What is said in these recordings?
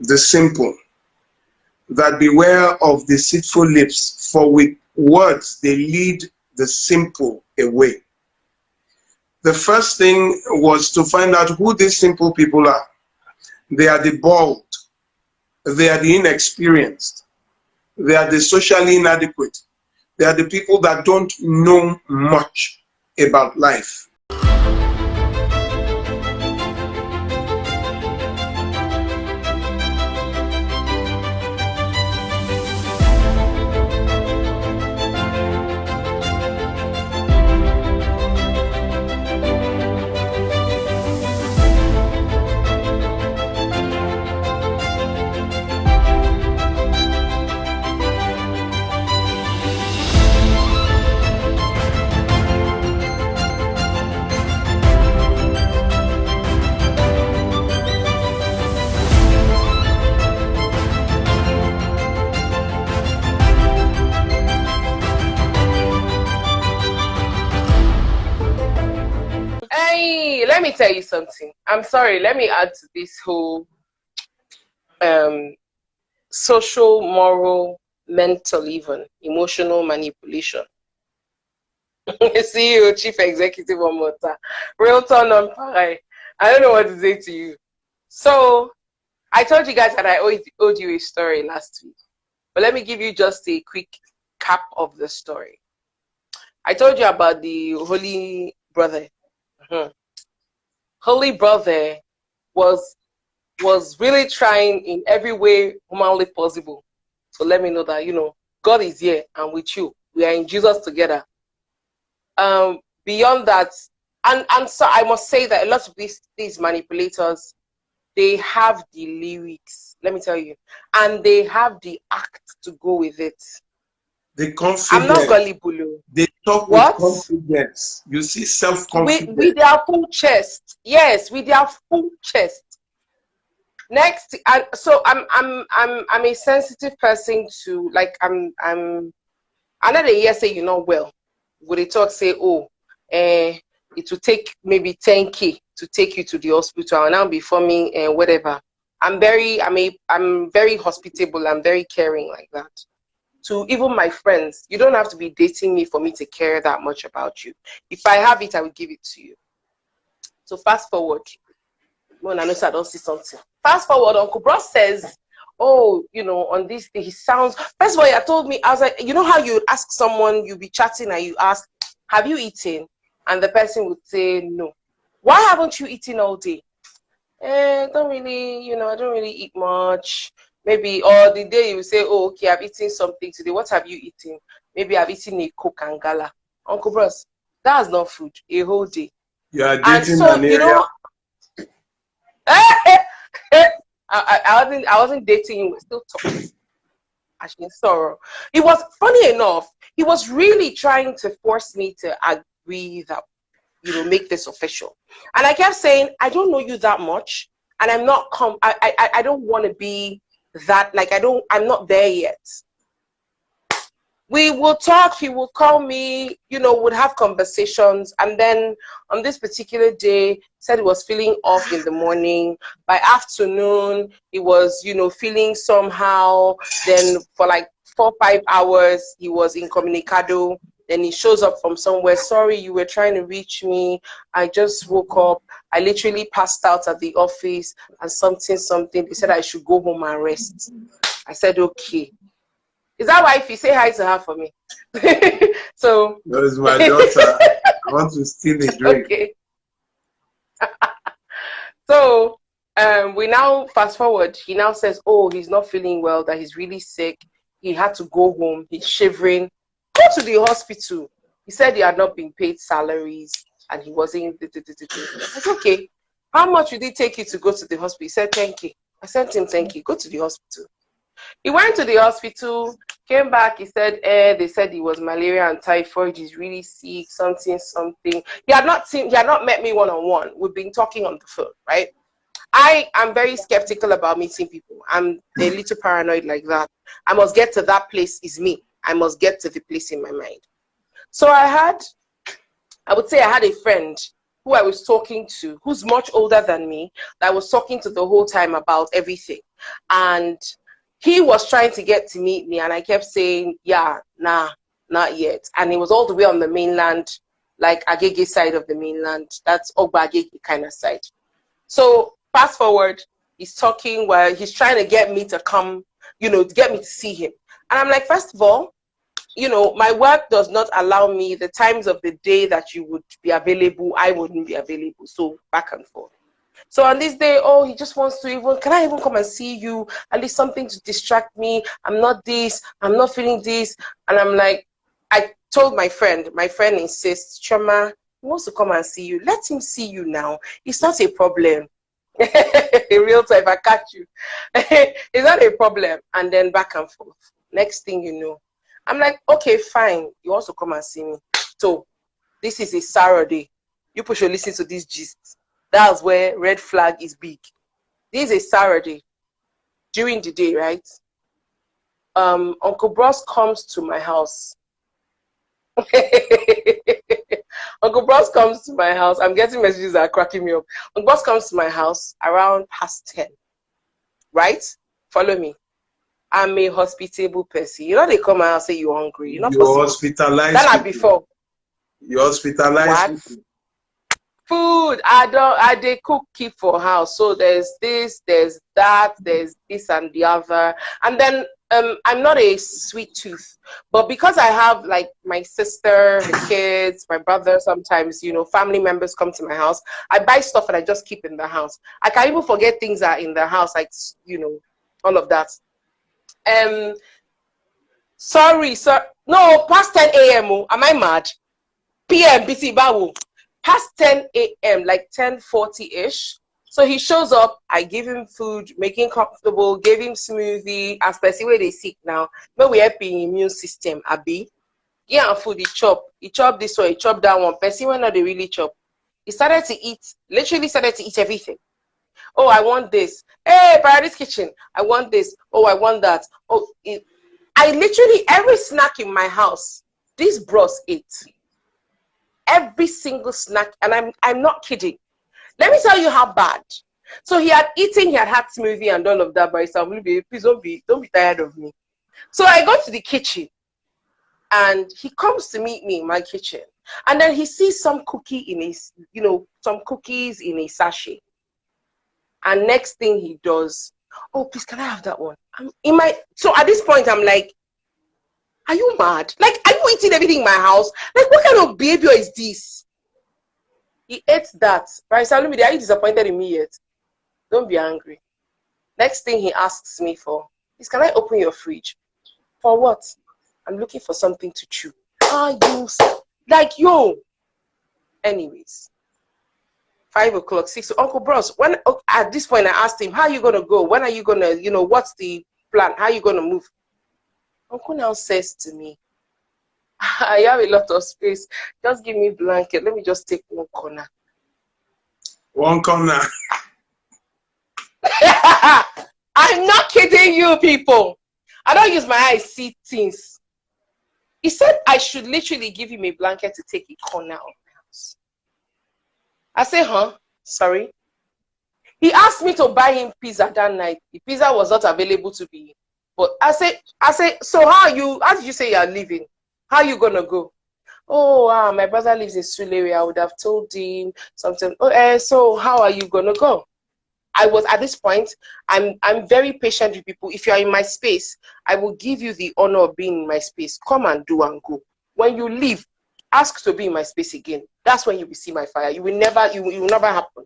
the simple, that beware of deceitful lips, for with words they lead the simple away. The first thing was to find out who these simple people are. They are the bold, they are the inexperienced, they are the socially inadequate, they are the people that don't know much about life. Let me tell you something. I'm sorry, let me add to this whole social, moral, mental, even emotional manipulation. CEO, Chief Executive Omota, Realtor non-Parai. I don't know what to say to you. So, I told you guys that I owed you a story last week. But let me give you just a quick cap of the story. I told you about the Holy Brother. Holy Brother was really trying in every way humanly possible to let me know that, you know, God is here and with you. We are in Jesus together. Beyond that, and so I must say that a lot of these manipulators, they have the lyrics, let me tell you, and they have the act to go with it. The confidence. I'm not gullible. They talk with confidence. You see, self-confidence. With their full chest. Yes, with their full chest. Next, and so I'm a sensitive person to, like, I'm another year say you're not well. Would they talk say, oh, it will take maybe 10K to take you to the hospital, and now before me and whatever. I'm very hospitable. I'm very caring like that. To even my friends, you don't have to be dating me for me to care that much about you. If I have it, I will give it to you. So fast forward. When I know I don't see something. Fast forward, Uncle Bro says, oh, you know, on this day, he sounds, first of all, he told me, I was like, you know how you ask someone, you be chatting and you ask, have you eaten? And the person would say, no. Why haven't you eaten all day? Don't really, you know, I don't really eat much. Maybe, or the day you say, oh, okay, I've eaten something today. What have you eaten? Maybe I've eaten a Coke and Gala. Uncle Bros, that's not food, a whole day. You are dating so, an area. You know, I wasn't dating you, we're still talking. Actually, sorrow. It was funny enough, he was really trying to force me to agree that, you know, make this official. And I kept saying, I don't know you that much, and I'm not I don't want to be that, like, I'm not there yet. We will talk, he will call me, you know, would have conversations, and then on this particular day, said he was feeling off in the morning. By afternoon, he was, you know, feeling somehow. Then for like 4 or 5 hours, he was incommunicado. Then he shows up from somewhere. Sorry, you were trying to reach me. I just woke up. I literally passed out at the office and something. They said I should go home and rest. I said, okay. Is that why if you say hi to her for me? So. That is my daughter. I want to steal a drink. Okay. So we now fast forward. He now says, oh, he's not feeling well, that he's really sick. He had to go home. He's shivering. Go to the hospital. He said he had not been paid salaries and he wasn't. I said, okay. How much did it take you to go to the hospital? He said, 10K. I sent him 10K. Go to the hospital. He went to the hospital, came back. He said, they said he was malaria and typhoid. He's really sick, something. He had not met me one-on-one. We've been talking on the phone, right? I am very skeptical about meeting people. I'm a little paranoid like that. I must get to that place is me. I must get to the place in my mind. So I would say I had a friend who I was talking to, who's much older than me, that I was talking to the whole time about everything. And he was trying to get to meet me, and I kept saying, yeah, nah, not yet. And it was all the way on the mainland, like Agege side of the mainland. That's Ogba Agege kind of side. So fast forward, he's talking while he's trying to get me to come, you know, to get me to see him. And I'm like, first of all, you know, my work does not allow me the times of the day that you would be available, I wouldn't be available. So back and forth. So on this day, oh, he just wants to even, can I even come and see you? At least something to distract me. I'm not this, I'm not feeling this. And I'm like, I told my friend insists, Choma, he wants to come and see you. Let him see you now. It's not a problem. In real time, if I catch you. It's not a problem. And then back and forth. Next thing you know, I'm like, okay, fine. You want to come and see me. So this is a Saturday. You should listen to this gist. That's where red flag is big. This is a Saturday during the day, right? Uncle Bros comes to my house. Uncle Bros comes to my house. I'm getting messages that are cracking me up. Uncle Bros comes to my house around past 10, right? Follow me. I'm a hospitable person. You know they come out and say you're hungry. You're not hospitalized. That not before. You hospitalized. What? Food. They cook keep for house. So there's this, there's that, there's this and the other. And then I'm not a sweet tooth, but because I have like my sister, her kids, my brother, sometimes, you know, family members come to my house, I buy stuff and I just keep in the house. I can even forget things that are in the house, like, you know, all of that. Sorry, sir. No, past 10 a.m. Am I mad? PM, BC Bawu. Past 10 a.m., like 10:40-ish. So he shows up, I give him food, make him comfortable, gave him smoothie, especially where they sick now. But we help in immune system, Abi. Yeah, food, he chop this one, he chop that one. Person when not they really chop. He started to eat, literally started to eat everything. Oh, I want this. Hey, Paradise Kitchen, I want this. Oh, I want that. Oh, I literally, every snack in my house, these bros ate. Every single snack, and I'm not kidding. Let me tell you how bad. So he had eaten, he had smoothie and all of that, but please don't be tired of me. So I go to the kitchen, and he comes to meet me in my kitchen, and then he sees some cookie in his, you know, some cookies in a sachet. And next thing he does, oh, please, can I have that one? So at this point, I'm like, are you mad? Like, are you eating everything in my house? Like, what kind of behavior is this? He ate that. Right, Olumide, are you disappointed in me yet? Don't be angry. Next thing he asks me for is, can I open your fridge? For what? I'm looking for something to chew. You like, yo. Anyways, 5 o'clock, 6. So Uncle Bros, when at this point I asked him, how are you gonna go? When are you gonna, you know, what's the plan? How are you gonna move? Uncle now says to me, I have a lot of space. Just give me a blanket. Let me just take one corner. One corner. I'm not kidding you, people. I don't use my eyes see things. He said I should literally give him a blanket to take a corner of the house. I say, huh? Sorry. He asked me to buy him pizza that night. The pizza was not available to be. But I say, so how did you say you're leaving? How are you gonna go? Oh, my brother lives in Sulere. I would have told him something. Oh, so how are you gonna go? I was at this point, I'm very patient with people. If you're in my space, I will give you the honor of being in my space. Come and do and go. When you leave, ask to be in my space again. That's when you will see my fire. It will never happen.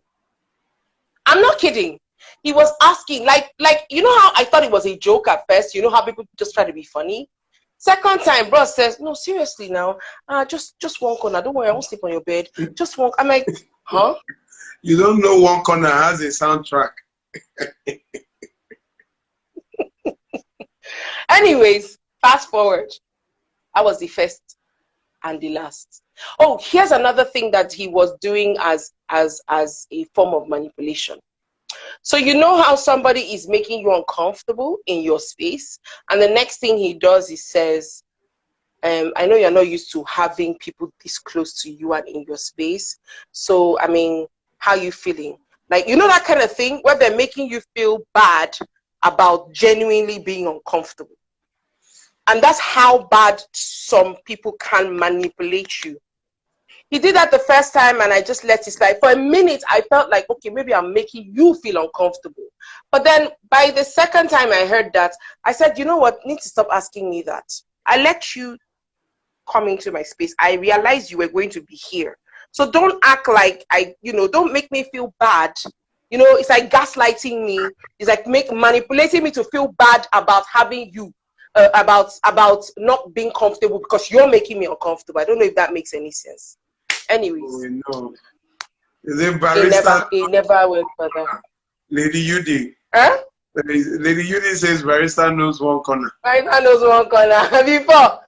I'm not kidding. He was asking, like, you know how I thought it was a joke at first? You know how people just try to be funny? Second time, bro says, no, seriously now, just one corner. Don't worry, I won't sleep on your bed. Just one. I'm like, huh? You don't know one corner has a soundtrack. Anyways, fast forward. I was the first and the last. Oh, here's another thing that he was doing as a form of manipulation. So you know how somebody is making you uncomfortable in your space, and the next thing he does is says, I know you're not used to having people this close to you and in your space. So, I mean, how are you feeling? Like, you know, that kind of thing where they're making you feel bad about genuinely being uncomfortable. And that's how bad some people can manipulate you. He did that the first time and I just let it slide. For a minute, I felt like, okay, maybe I'm making you feel uncomfortable. But then by the second time I heard that, I said, you know what, you need to stop asking me that. I let you come into my space. I realized you were going to be here. So don't act like don't make me feel bad. You know, it's like gaslighting me. It's like manipulating me to feel bad about having you, about not being comfortable because you're making me uncomfortable. I don't know if that makes any sense. Anyways. Oh, no. Is it barista? It never went further. Lady Yudi. Huh? Lady Yudi says barista knows one corner. Barista knows one corner. Before,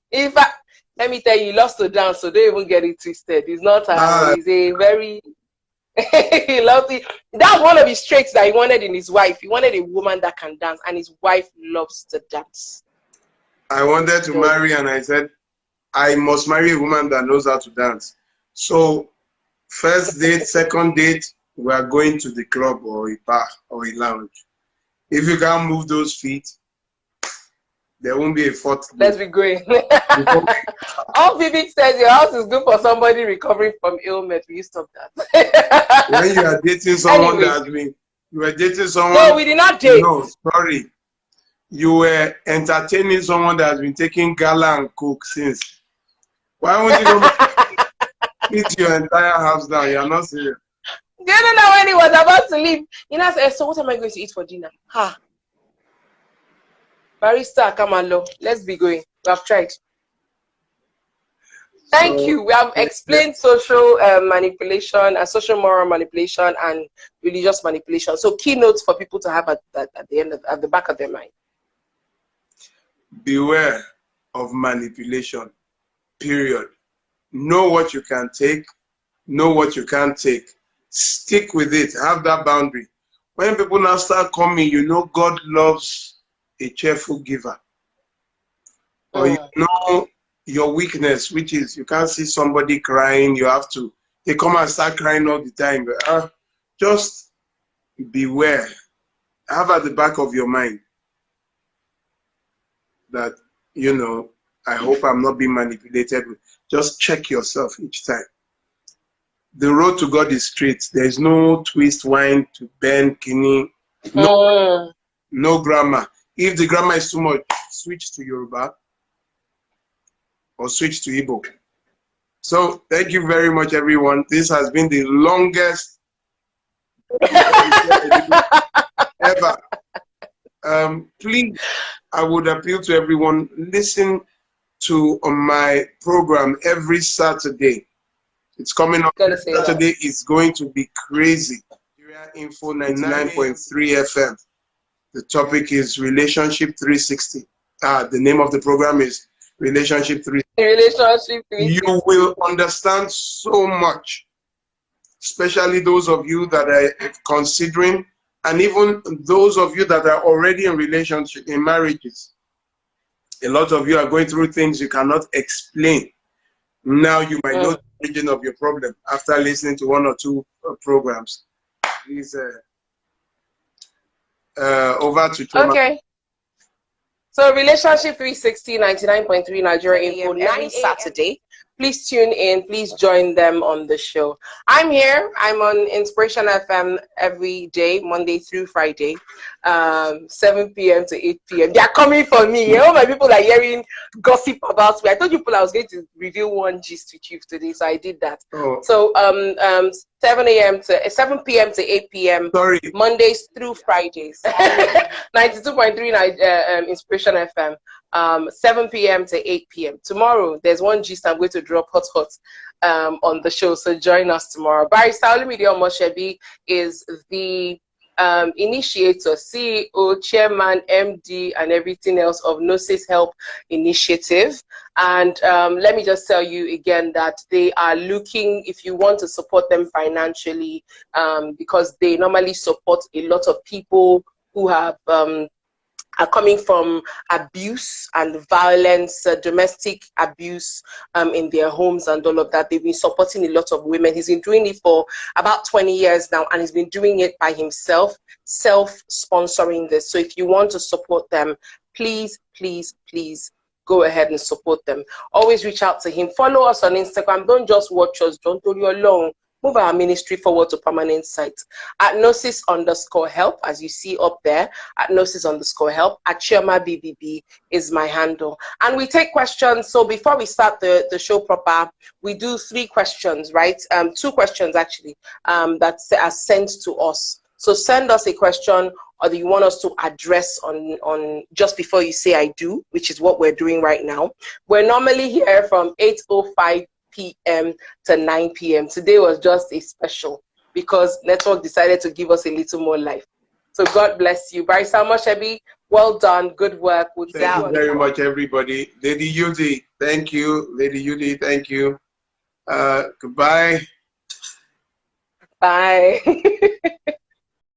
let me tell you, he loves to dance, so don't even get it twisted. He's not he's a very he loves it. That's one of his traits that he wanted in his wife. He wanted a woman that can dance, and his wife loves to dance. I wanted to marry, and I said, I must marry a woman that knows how to dance. So, first date, second date, we are going to the club or a bar or a lounge. If you can't move those feet, there won't be a fourth date. Let's be going. All Vivek says your house is good for somebody recovering from ailment. Will you stop that? When you are dating someone that has been, you were dating someone. No, we did not date. No, sorry. You were entertaining someone that has been taking gala and coke since. Why won't you go eat your entire house down? You're not serious. You don't know when he was about to leave. You know, said, so what am I going to eat for dinner? Ha. Barista, come on, low. Let's be going. We have tried. Thank you. We have explained social manipulation and social moral manipulation and religious manipulation. So keynotes for people to have at the back of their mind. Beware of manipulation. Period. Know what you can take. Know what you can't take. Stick with it. Have that boundary. When people now start coming, you know God loves a cheerful giver. Or you know your weakness, which is you can't see somebody crying, they come and start crying all the time. But, just beware. Have at the back of your mind that, I hope I'm not being manipulated. Just check yourself each time. The road to God is straight. There is no twist, wind to bend, kidney, no grammar. If the grammar is too much, switch to Yoruba or switch to Igbo. So thank you very much, everyone. This has been the longest ever. Please, I would appeal to everyone, listen to my program every Saturday. It's coming up. Saturday is going to be crazy. Info 99.3 FM. The topic is Relationship 360. The name of the program is Relationship 360. Relationship 360. You will understand so much, especially those of you that are considering, and even those of you that are already in relationship, in marriages. A lot of you are going through things you cannot explain. Now you might know the origin of your problem after listening to one or two programs. Please, over to Choma. Okay. So Relationship 360, 99.3 Nigeria Info, 9 Saturday. Please tune in. Please join them on the show. I'm here. I'm on Inspiration FM every day, Monday through Friday, 7 p.m. to 8 p.m. They are coming for me. All my people are hearing gossip about me. I told you people I was going to reveal one gist with you today, so I did that. Oh. So 7 p.m. to 8 p.m. Sorry. Mondays through Fridays. 92.3 Inspiration FM. 7 p.m. to 8 p.m. Tomorrow, there's one gist I'm going to drop hot on the show, so join us tomorrow. Barrister Olumide Omosebi is the initiator, CEO, chairman, MD, and everything else of Gnosis Help Initiative. And let me just tell you again that they are looking, if you want to support them financially, because they normally support a lot of people who have are coming from abuse and violence, domestic abuse in their homes and all of that. They've been supporting a lot of women. He's been doing it for about 20 years now, and he's been doing it by himself, self-sponsoring this. So if you want to support them, please, please, please go ahead and support them. Always reach out to him. Follow us on Instagram. Don't just watch us. Don't do your long. Move our ministry forward to permanent sites at Gnosis_help, as you see up there, at Gnosis_help. At Chioma BBB is my handle. And we take questions. So before we start the show proper, we do 3 questions, right? 2 questions actually, that are sent to us. So send us a question, or do you want us to address on just before you say I do, which is what we're doing right now. We're normally here from 8:05 p.m. to 9 p.m. Today was just a special because network decided to give us a little more life. So God bless you. Barry Omosebi, well done. Good work. Thank you very much, everybody. Lady Yudi, thank you. Lady Yudi, thank you. Goodbye. Bye.